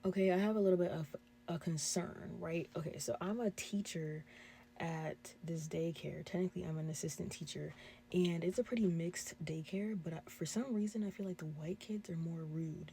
Okay, I have a little bit of a concern, right? Okay, so I'm a teacher at this daycare. Technically, I'm an assistant teacher, and it's a pretty mixed daycare, but for some reason, I feel like the white kids are more rude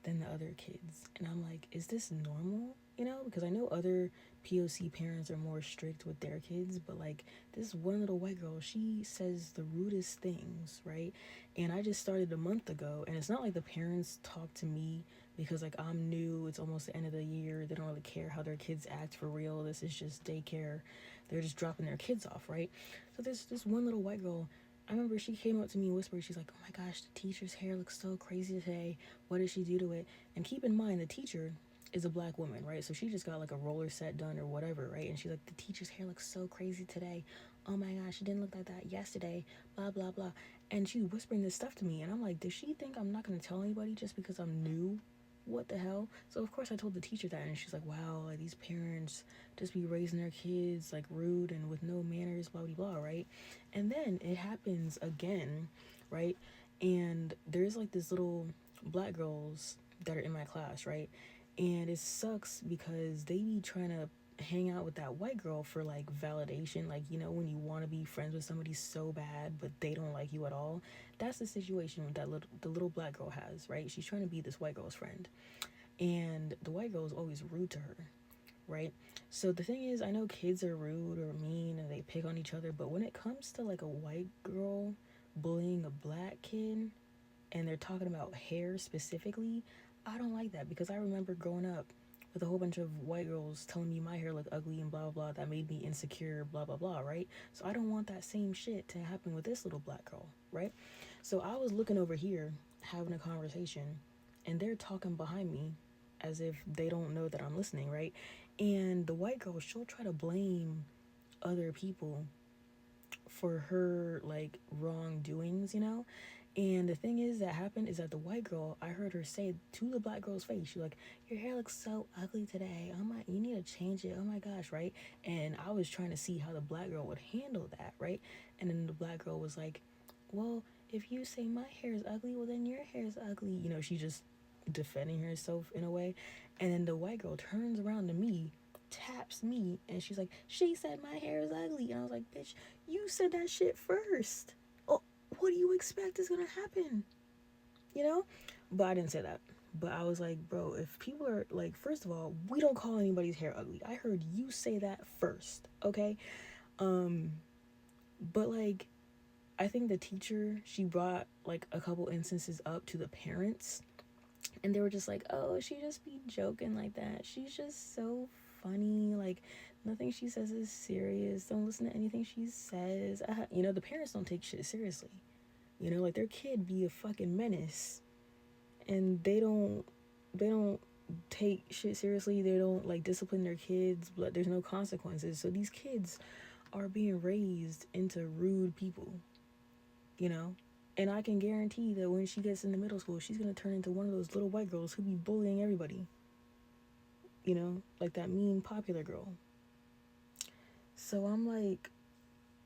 than the other kids. And I'm like, is this normal? You know, because I know other POC parents are more strict with their kids, but like this one little white girl, she says the rudest things, right? And I just started a month ago, and it's not like the parents talk to me because like I'm new, it's almost the end of the year, they don't really care how their kids act for real. This is just daycare. They're just dropping their kids off, right? So there's this one little white girl. I remember she came up to me and whispered, she's like, oh my gosh, the teacher's hair looks so crazy today. What did she do to it? And keep in mind, the teacher is a black woman, right? So she just got like a roller set done or whatever, right? And she's like, the teacher's hair looks so crazy today. Oh my gosh, it didn't look like that yesterday. Blah, blah, blah. And she's whispering this stuff to me. And I'm like, does she think I'm not going to tell anybody just because I'm new? What the hell? So of course I told the teacher that, and she's like, wow, like these parents just be raising their kids like rude and with no manners, blah blah blah, right? And then it happens again, right? And there's like this little black girls that are in my class, right? And it sucks because they be trying to hang out with that white girl for like validation, like you know when you want to be friends with somebody so bad but they don't like you at all. That's the situation that the little black girl has, right? She's trying to be this white girl's friend, and the white girl is always rude to her, right? So the thing is, I know kids are rude or mean and they pick on each other, but when it comes to like a white girl bullying a black kid, and they're talking about hair specifically, I don't like that because I remember growing up with a whole bunch of white girls telling me my hair looked ugly and blah blah blah, that made me insecure, blah blah blah, right? So I don't want that same shit to happen with this little black girl, right? So I was looking over here having a conversation, and they're talking behind me as if they don't know that I'm listening, right? And the white girl, she'll try to blame other people for her like wrongdoings, you know? And the thing is that happened is that the white girl, I heard her say to the black girl's face, she's like, your hair looks so ugly today. Oh my, you need to change it. Oh my gosh, right? And I was trying to see how the black girl would handle that, right? And then the black girl was like, well, if you say my hair is ugly, well then your hair is ugly. You know, she just defending herself in a way. And then the white girl turns around to me, taps me, and she's like, she said my hair is ugly. And I was like, bitch, you said that shit first. Oh, what do you expect is gonna happen? You know? But I didn't say that. But I was like, bro, if people are like, first of all, we don't call anybody's hair ugly. I heard you say that first, okay? Um, but like, I think the teacher, she brought like a couple instances up to the parents, and they were just like, oh, she just be joking like that. She's just so funny. Like, nothing she says is serious. Don't listen to anything she says. You know, the parents don't take shit seriously. You know, like their kid be a fucking menace, and they don't take shit seriously. They don't like discipline their kids, but there's no consequences. So these kids are being raised into rude people, you know? And I can guarantee that when she gets into middle school, she's gonna turn into one of those little white girls who be bullying everybody, you know? Like that mean popular girl. So I'm like,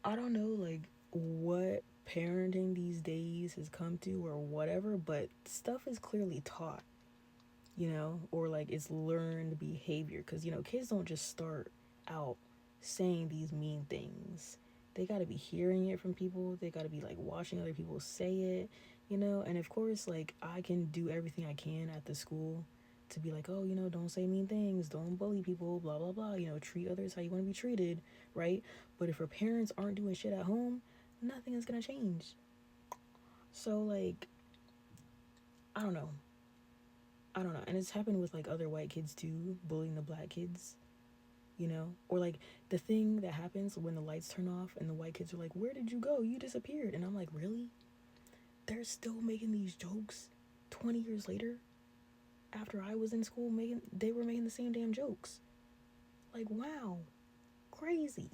I don't know, like, what parenting these days has come to or whatever, but stuff is clearly taught, you know? Or like it's learned behavior. Because, you know, kids don't just start out saying these mean things. They got to be hearing it from people. They got to be like watching other people say it, you know? And of course, like I can do everything I can at the school to be like, oh, you know, don't say mean things, don't bully people, blah, blah, blah, you know, treat others how you want to be treated, right? But if her parents aren't doing shit at home, nothing is going to change. So, like, I don't know. I don't know. And it's happened with like other white kids too, bullying the black kids, you know? Or like the thing that happens when the lights turn off and the white kids are like, where did you go? You disappeared. And I'm like, really? They're still making these jokes 20 years later after I was in school making they were making the same damn jokes. Like, wow. Crazy.